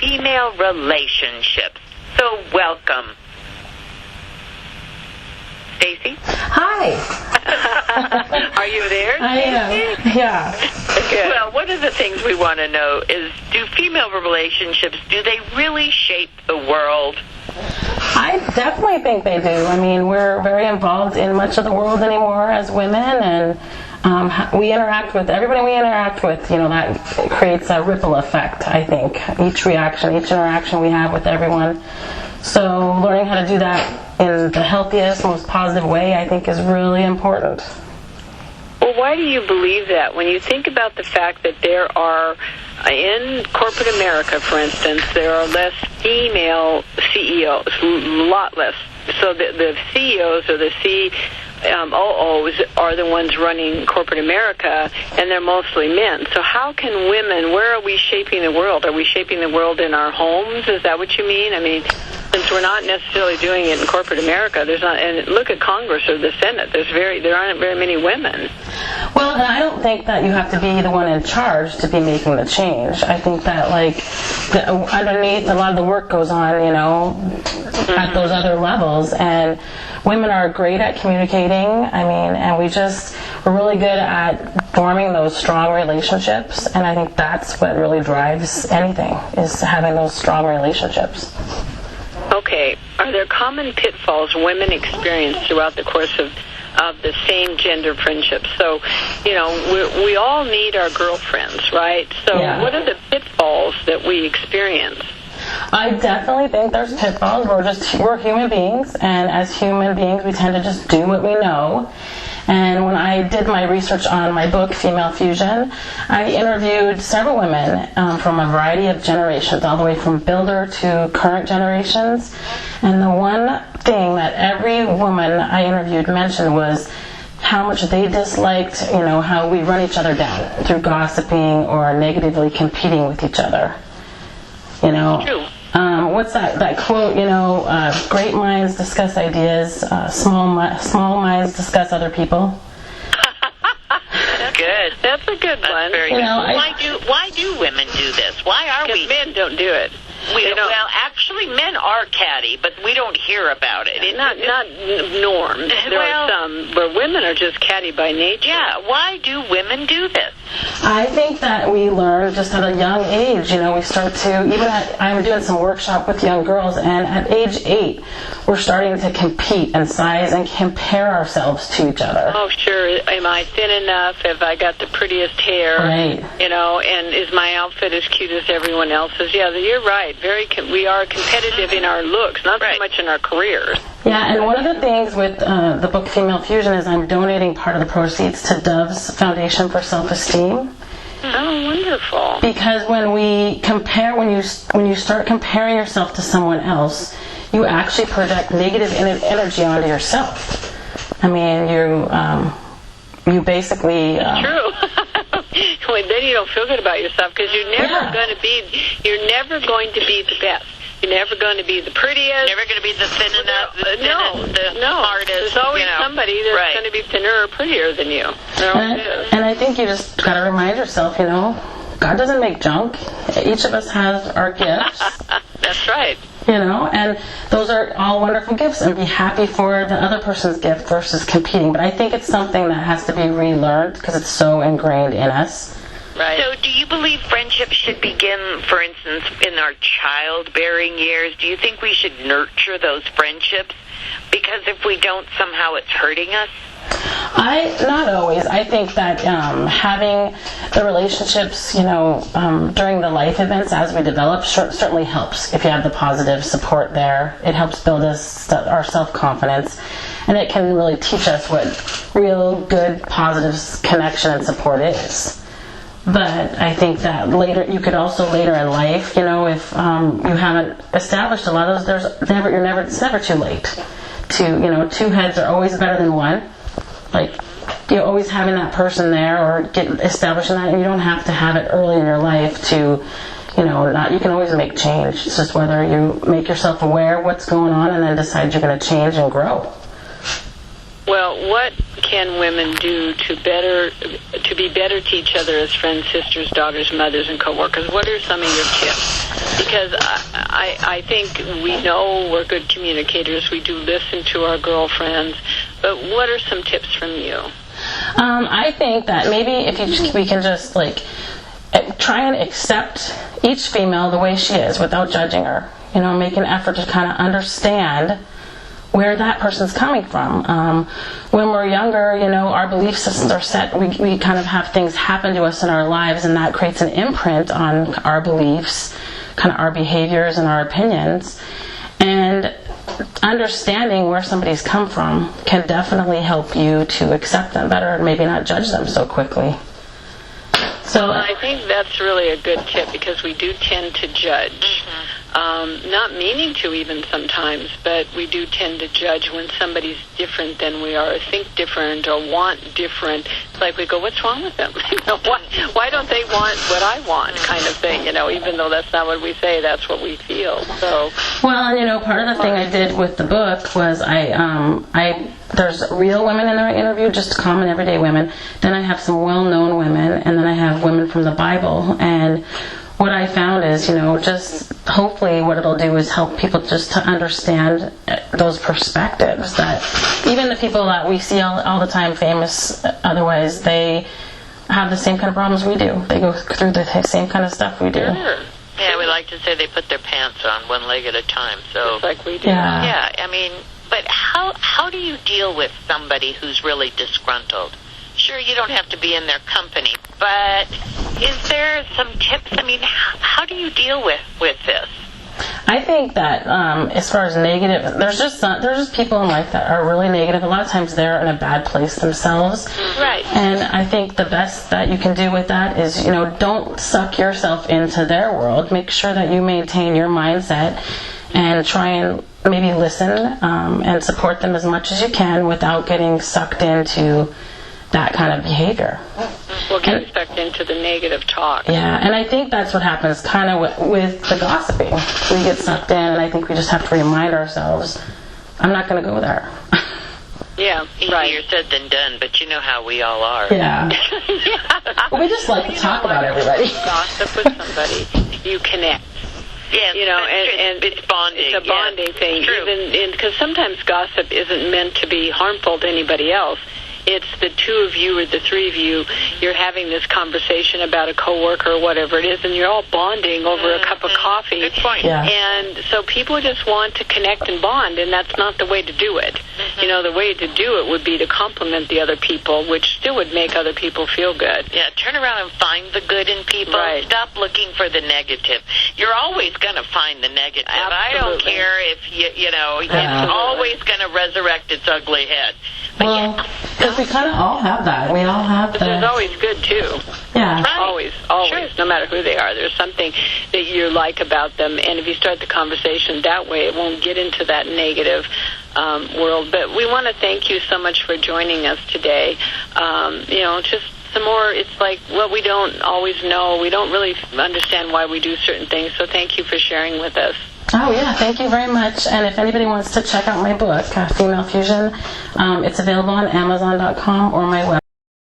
female relationships. So welcome. Stacey? Hi. Are you there, I am. Yeah. Good. Well, one of the things we want to know is, do female relationships, do they really shape the world? I definitely think they do. I mean, we're very involved in much of the world anymore as women, and we interact with everybody we interact with. You know, that creates a ripple effect, I think. Each reaction, each interaction we have with everyone. So learning how to do that in the healthiest, most positive way, I think, is really important. Well, why do you believe that? When you think about the fact that there are, in corporate America, for instance, there are less female CEOs, a lot less. So the CEOs or the COOs are the ones running corporate America, and they're mostly men. So how can women, where are we shaping the world? Are we shaping the world in our homes? Is that what you mean? I mean, since we're not necessarily doing it in corporate America, there's not. And look at Congress or the Senate. There aren't very many women. Well, and I don't think that you have to be the one in charge to be making the change. I think that, underneath, a lot of the work goes on, you know, at those other levels. And women are great at communicating. I mean, and we're really good at forming those strong relationships. And I think that's what really drives anything, is having those strong relationships. Okay. Are there common pitfalls women experience throughout the course of the same gender friendships? So, you know, we all need our girlfriends, right? So What are the pitfalls that we experience? I definitely think there's pitfalls. We're human beings, and as human beings, we tend to just do what we know. And when I did my research on my book, Female Fusion, I interviewed several women from a variety of generations, all the way from builder to current generations. And the one thing that every woman I interviewed mentioned was how much they disliked, you know, how we run each other down through gossiping or negatively competing with each other. You know, True. What's that quote? You know, great minds discuss ideas, small minds discuss other people. Good. That's a good one. Very You good. know, Why do women do this? Why are we? Because men don't do it. Well, actually, men are catty, but we don't hear about it. Not norms. There are some where women are just catty by nature. Yeah. Why do women do this? I think that we learn just at a young age. You know, we start to, I'm doing some workshop with young girls, and at age 8, we're starting to compete and size and compare ourselves to each other. Oh, sure. Am I thin enough? Have I got the prettiest hair? Right. You know, and is my outfit as cute as everyone else's? Yeah, you're right. We are competitive in our looks, not so much in our careers. Yeah, and one of the things with the book Female Fusion is I'm donating part of the proceeds to Dove's Foundation for Self-Esteem. Oh, wonderful. Because when we compare, when you start comparing yourself to someone else, you actually project negative energy onto yourself. I mean, you basically... True. Well, then you don't feel good about yourself because you're never going to be the best. You're never going to be the prettiest. Never going to be the thin enough. The smartest. There's always somebody that's going to be thinner or prettier than you. And I think you just got to remind yourself, you know, God doesn't make junk. Each of us has our gifts. That's right. You know, and those are all wonderful gifts, and be happy for the other person's gift versus competing. But I think it's something that has to be relearned because it's so ingrained in us. Right. So do you believe friendship should begin, for instance, in our childbearing years? Do you think we should nurture those friendships? Because if we don't, somehow it's hurting us? Not always. I think that having the relationships, you know, during the life events as we develop certainly helps. If you have the positive support there, it helps build our self-confidence, and it can really teach us what real good, positive connection and support is. But I think that later in life, you know, if you haven't established a lot of those, it's never too late. Two heads are always better than one. Like, you're always having that person there or establishing that, and you don't have to have it early in your life to, you can always make change. It's just whether you make yourself aware of what's going on and then decide you're going to change and grow. Well, what can women do to be better to each other as friends, sisters, daughters, mothers, and co-workers? What are some of your tips? Because I think we know we're good communicators. We do listen to our girlfriends. But what are some tips from you? I think that maybe we can just try and accept each female the way she is without judging her. Make an effort to kind of understand where that person's coming from. When we're younger, our belief systems are set. We kind of have things happen to us in our lives, and that creates an imprint on our beliefs, kind of our behaviors and our opinions. And understanding where somebody's come from can definitely help you to accept them better and maybe not judge them so quickly. So I think that's really a good tip, because we do tend to judge. Not meaning to even sometimes, but we do tend to judge when somebody's different than we are, or think different, or want different. It's like we go, what's wrong with them? Why don't they want what I want, kind of thing, even though that's not what we say, that's what we feel. So, well, part of the thing I did with the book was there's real women in our interview, just common everyday women. Then I have some well-known women, and then I have women from the Bible. And what I found is, just hopefully what it'll do is help people just to understand those perspectives, that even the people that we see all the time famous otherwise, they have the same kind of problems we do. They go through the same kind of stuff we do. Sure. Yeah, we like to say they put their pants on one leg at a time. So just like we do. Yeah. But how do you deal with somebody who's really disgruntled? Sure, you don't have to be in their company, but is there some tips? How do you deal with this? I think that as far as negative, there's just people in life that are really negative. A lot of times they're in a bad place themselves. Right. And I think the best that you can do with that is, don't suck yourself into their world. Make sure that you maintain your mindset and try and maybe listen and support them as much as you can without getting sucked into that kind of behavior. We'll get sucked into the negative talk. Yeah, and I think that's what happens kind of with the gossiping. We get sucked in, and I think we just have to remind ourselves, I'm not going to go there. Yeah, Easier said than done, but you know how we all are. Yeah. We just like to talk about everybody. Gossip with somebody, you connect. Yeah, and it's bonding. It's a bonding thing. True. Because sometimes gossip isn't meant to be harmful to anybody else. It's the two of you or the three of you, you're having this conversation about a coworker or whatever it is, and you're all bonding over a cup of coffee. Good point. Yeah. And so people just want to connect and bond, and that's not the way to do it. The way to do it would be to compliment the other people, which still would make other people feel good. Yeah, turn around and find the good in people. Right. Stop looking for the negative. You're always going to find the negative. Absolutely. I don't care if, it's always going to resurrect its ugly head. But Well, because we kind of all have that. We all have But that. there's always good, too. Yeah. Right. Always, Sure. no matter who they are. There's something that you like about them, and if you start the conversation that way, it won't get into that negative world. But we want to thank you so much for joining us today. Just some more, it's like what we don't always know. We don't really understand why we do certain things, so thank you for sharing with us. Oh, yeah, thank you very much. And if anybody wants to check out my book, Female Fusion, it's available on Amazon.com or my website.